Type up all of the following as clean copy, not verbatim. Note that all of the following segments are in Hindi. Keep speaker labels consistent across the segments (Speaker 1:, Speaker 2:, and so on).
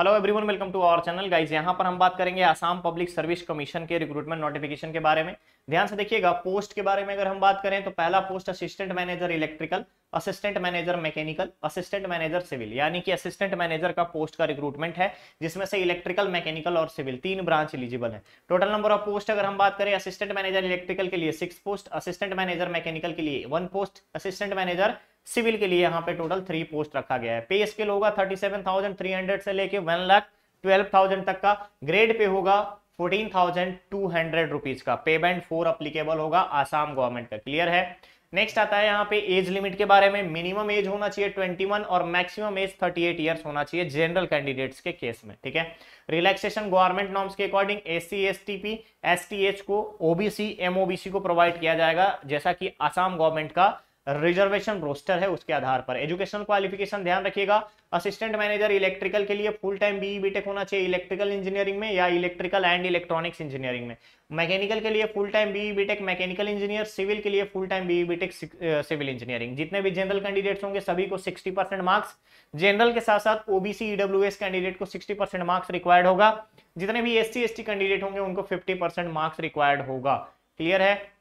Speaker 1: Hello everyone, welcome to our channel guys. यहाँ पर हम बात करेंगे आसाम पब्लिक सर्विस कमीशन के रिक्रूटमेंट नोटिफिकेशन के बारे में। ध्यान से देखिएगा। पोस्ट के बारे में अगर हम बात करें तो पहला post assistant manager electrical, assistant manager mechanical, assistant manager civil, यानी कि असिस्टेंट मैनेजर का पोस्ट का रिक्रूटमेंट है, जिसमें से इलेक्ट्रिकल, मैकेनिकल और सिविल तीन ब्रांच एलिजिबल है। टोटल नंबर ऑफ पोस्ट अगर हम बात करें, असिस्टेंट मैनेजर इलेक्ट्रिकल के लिए 6 पोस्ट, असिस्टेंट मैनेजर मैकेनिकल के लिए 1 पोस्ट, असिस्टेंट मैनेजर सिविल के लिए यहाँ पे टोटल 3 पोस्ट रखा गया है। पे स्केल होगा 37,300 से लेके 1,12,000 तक का। ग्रेड पे होगा 14,200 रुपीज का। पे बैंड 4 अप्लीकेबल होगा आसाम गवर्नमेंट का। क्लियर है। नेक्स्ट आता है यहाँ पे एज लिमिट के बारे में। मिनिमम एज होना चाहिए 21 और मैक्सिमम एज 38 ईयर्स होना चाहिए जनरल कैंडिडेट्स के केस में। ठीक है। रिलैक्सेशन गवर्नमेंट नॉर्म्स के अकॉर्डिंग SC STP STH को OBC MOBC को प्रोवाइड किया जाएगा, जैसा कि आसाम गवर्नमेंट का रिजर्वेशन रोस्टर है उसके आधार पर। एजुकेशनल क्वालिफिकेशन ध्यान रखिएगा। असिस्टेंट मैनेजर इलेक्ट्रिकल के लिए फुल टाइम BE BTech होना चाहिए इलेक्ट्रिकल इंजीनियरिंग में या इलेक्ट्रिकल एंड इलेक्ट्रॉनिक्स इंजीनियरिंग में। मैकेनिकल के लिए full time BE BTech mechanical engineer. Civil के लिए full time BE BTech civil engineering. जितने भी जनरल कैंडिडेट्स होंगे सभी को 60% मार्क्स, जनरल के साथ साथ OBC EWS कैंडिडेट को 60% मार्क्स रिक्वायर्ड होगा। जितने भी SC ST कैंडिडेट होंगे उनको 50% मार्क्स रिक्वायर्ड होगा। क्लियर है।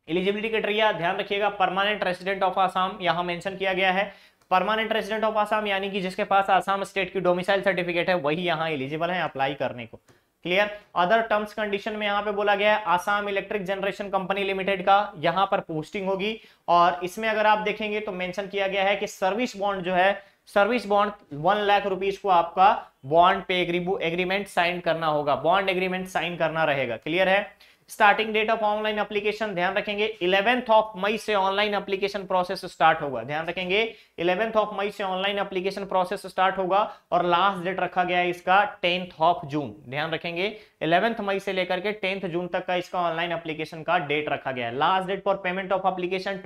Speaker 1: एलिजिबिलिटी क्राइटेरिया ध्यान रखिएगा। परमानेंट रेसिडेंट ऑफ आसाम यहां मेंशन किया गया है। परमानेंट रेसिडेंट ऑफ आसाम यानी कि जिसके पास आसाम स्टेट की डोमिसाइल सर्टिफिकेट है वही यहां एलिजिबल है अप्लाई करने को। क्लियर। अदर टर्म्स कंडीशन में यहां पे बोला गया है Assam electric generation company limited का यहां पर पोस्टिंग होगी। और इसमें अगर आप देखेंगे तो मेंशन किया गया है कि सर्विस बॉन्ड जो है, सर्विस बॉन्ड 1 लाख रुपीज को आपका बॉन्ड पे एग्रीमेंट साइन करना होगा, बॉन्ड एग्रीमेंट साइन करना रहेगा। क्लियर है। Starting date of online application ध्यान रखेंगे 11 मई से ऑनलाइन एप्लीकेशन प्रोसेस स्टार्ट होगा। ध्यान रखेंगे 11 मई से ऑनलाइन एप्लीकेशन प्रोसेस स्टार्ट होगा और लास्ट डेट रखा गया है इसका 10 जून। ध्यान रखेंगे 11 मई से लेकर के 10 जून तक का इसका ऑनलाइन एप्लीकेशन का डेट रखा गया है। Last date for payment of application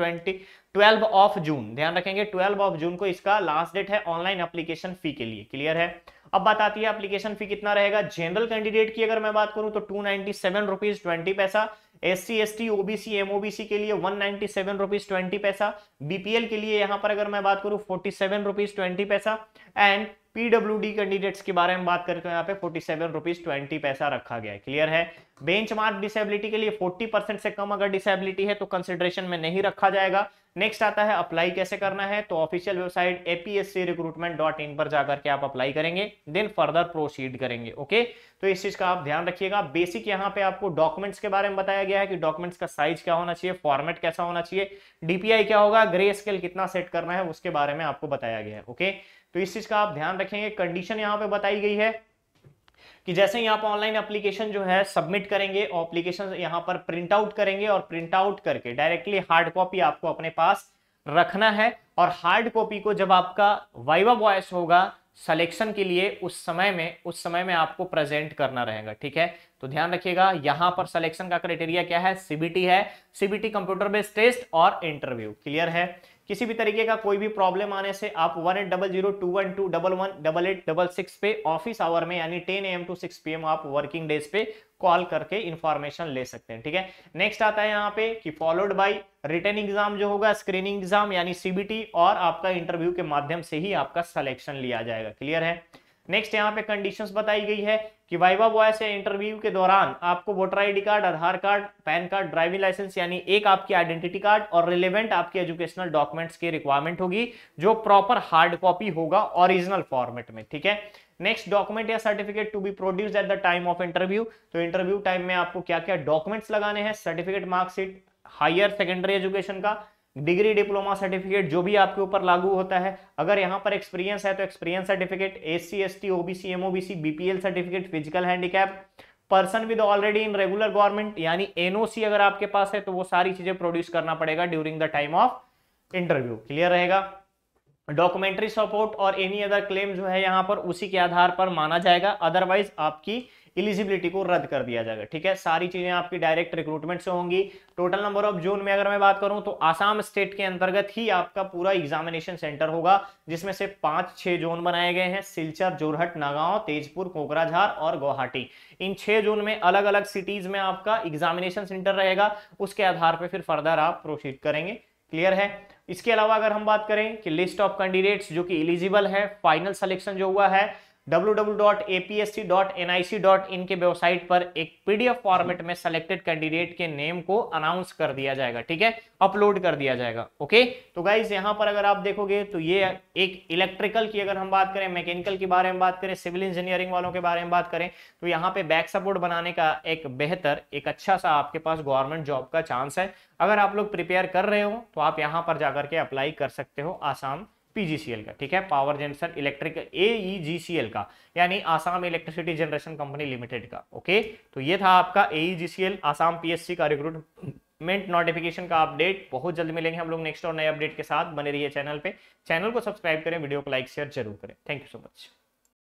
Speaker 1: 12 June. ध्यान रखेंगे 12 जून को इसका लास्ट डेट है ऑनलाइन एप्लीकेशन फी के लिए। क्लियर है। अब बात आती है एप्लीकेशन फी कितना रहेगा। जनरल कैंडिडेट की अगर मैं बात करूं तो 297 रुपीज 20 पैसा। SC ST OBC MOBC के लिए 197 रुपीज 20 पैसा। BPL के लिए यहां पर अगर मैं बात करूं 47 रुपीज 20 पैसा। एंड PWD कैंडिडेट्स के बारे में बात करें तो यहाँ पे 47 रुपीज 20 पैसा रखा गया है। क्लियर है। बेंचमार्क डिसेबिलिटी के लिए 40% से कम अगर डिसेबिलिटी है तो कंसिडरेशन में नहीं रखा जाएगा। नेक्स्ट आता है अप्लाई कैसे करना है। तो ऑफिशियल वेबसाइट apscrecruitment.in पर जाकर के आप अप्लाई करेंगे, देन फर्दर प्रोसीड करेंगे। ओके, तो इस चीज का आप ध्यान रखिएगा। बेसिक यहाँ पे आपको डॉक्यूमेंट्स के बारे में बताया गया है कि डॉक्यूमेंट्स का साइज क्या होना चाहिए, फॉर्मेट कैसा होना चाहिए, DPI क्या होगा, ग्रे स्केल कितना सेट करना है उसके बारे में आपको बताया गया है। ओके, तो इस चीज का आप ध्यान रखेंगे। कंडीशन यहाँ पे बताई गई है कि जैसे ही आप ऑनलाइन एप्लीकेशन जो है सबमिट करेंगे, एप्लीकेशन यहाँ पर प्रिंट आउट करेंगे और प्रिंट आउट करके डायरेक्टली हार्ड कॉपी आपको अपने पास रखना है। और हार्ड कॉपी को जब आपका वाइवा वॉइस होगा सिलेक्शन के लिए उस समय में आपको प्रेजेंट करना रहेगा। ठीक है। तो ध्यान रखिएगा यहाँ पर सिलेक्शन का क्राइटेरिया क्या है, CBT है। CBT कंप्यूटर बेस्ड टेस्ट और इंटरव्यू। क्लियर है। किसी भी तरीके का कोई भी प्रॉब्लम आने से आप 1800-212-11-8866 पे ऑफिस आवर में यानी 10 AM to 6 PM आप वर्किंग डेज पे कॉल करके इंफॉर्मेशन ले सकते हैं। ठीक है। नेक्स्ट आता है यहाँ पे कि फॉलोड बाय रिटन एग्जाम जो होगा, स्क्रीनिंग एग्जाम यानी CBT और आपका इंटरव्यू के माध्यम से ही आपका सिलेक्शन लिया जाएगा। क्लियर है। नेक्स्ट यहाँ पे कंडीशंस बताई गई है कि वाइवा वॉइस या इंटरव्यू के दौरान आपको voter ID card, Aadhaar card, PAN card, driving licence यानी एक आपकी आइडेंटिटी कार्ड और रिलेवेंट आपके एजुकेशनल डॉक्यूमेंट्स की रिक्वायरमेंट होगी, जो प्रॉपर हार्ड कॉपी होगा ओरिजिनल फॉर्मेट में। ठीक है। नेक्स्ट डॉक्यूमेंट या certificate to be produced at the time of interview. तो इंटरव्यू टाइम में आपको क्या क्या डॉक्यूमेंट्स लगाने हैं, certificate, marksheet, higher secondary education का, डिग्री, डिप्लोमा सर्टिफिकेट जो भी आपके ऊपर लागू होता है। अगर यहाँ पर एक्सपीरियंस है तो experience certificate, SC ST OBC MOBC BPL certificate, physical handicap, person with already in regular government यानी NOC अगर आपके पास है तो वो सारी चीजें प्रोड्यूस करना पड़ेगा during the time of interview. Clear रहेगा। डॉक्यूमेंट्री सपोर्ट और एनी अदर क्लेम जो है यहाँ पर उसी के आधार पर माना जाएगा, अदरवाइज आपकी एलिजिबिलिटी को रद्द कर दिया जाएगा। ठीक है। सारी चीजें आपकी डायरेक्ट रिक्रूटमेंट से होंगी। टोटल नंबर ऑफ जोन में अगर मैं बात करूं तो आसाम स्टेट के अंतर्गत ही आपका पूरा एग्जामिनेशन सेंटर होगा, जिसमें से 5-6 जोन बनाए गए हैं। सिलचर, जोरहट, नागांव, तेजपुर, कोकराझार और गुवाहाटी। इन 6 जोन में अलग अलग सिटीज में आपका एग्जामिनेशन सेंटर रहेगा, उसके आधार पर फिर फर्दर आप प्रोसीड करेंगे। क्लियर है। इसके अलावा अगर हम बात करें कि लिस्ट ऑफ कैंडिडेट्स जो कि एलिजिबल है, फाइनल सिलेक्शन जो हुआ है www.apsc.nic.in के वेबसाइट पर एक पीडीएफ फॉर्मेट में सेलेक्टेड कैंडिडेट के नेम को अनाउंस कर दिया जाएगा, ठीक है, अपलोड कर दिया जाएगा। ओके, तो गाइज यहां पर अगर आप देखोगे तो ये एक इलेक्ट्रिकल की अगर हम बात करें, मैकेनिकल के बारे में बात करें, सिविल इंजीनियरिंग वालों के बारे में बात करें, तो यहाँ पे बैक सपोर्ट बनाने का एक बेहतर, एक अच्छा सा आपके पास गवर्नमेंट जॉब का चांस है। अगर आप लोग प्रिपेयर कर रहे हो तो आप यहाँ पर जाकर के अप्लाई कर सकते हो आसाम पीजीसीएल का, ठीक है, पावर जनरेशन इलेक्ट्रिक एईजीसीएल का, यानी Assam electricity generation company limited का। ओके, तो ये था आपका एईजीसीएल आसाम पीएससी का रिक्रूटमेंट नोटिफिकेशन का अपडेट। बहुत जल्द मिलेंगे हम लोग नेक्स्ट और नए अपडेट के साथ। बने रहिए चैनल पे, चैनल को सब्सक्राइब करें, वीडियो को लाइक शेयर जरूर करें। Thank you so much.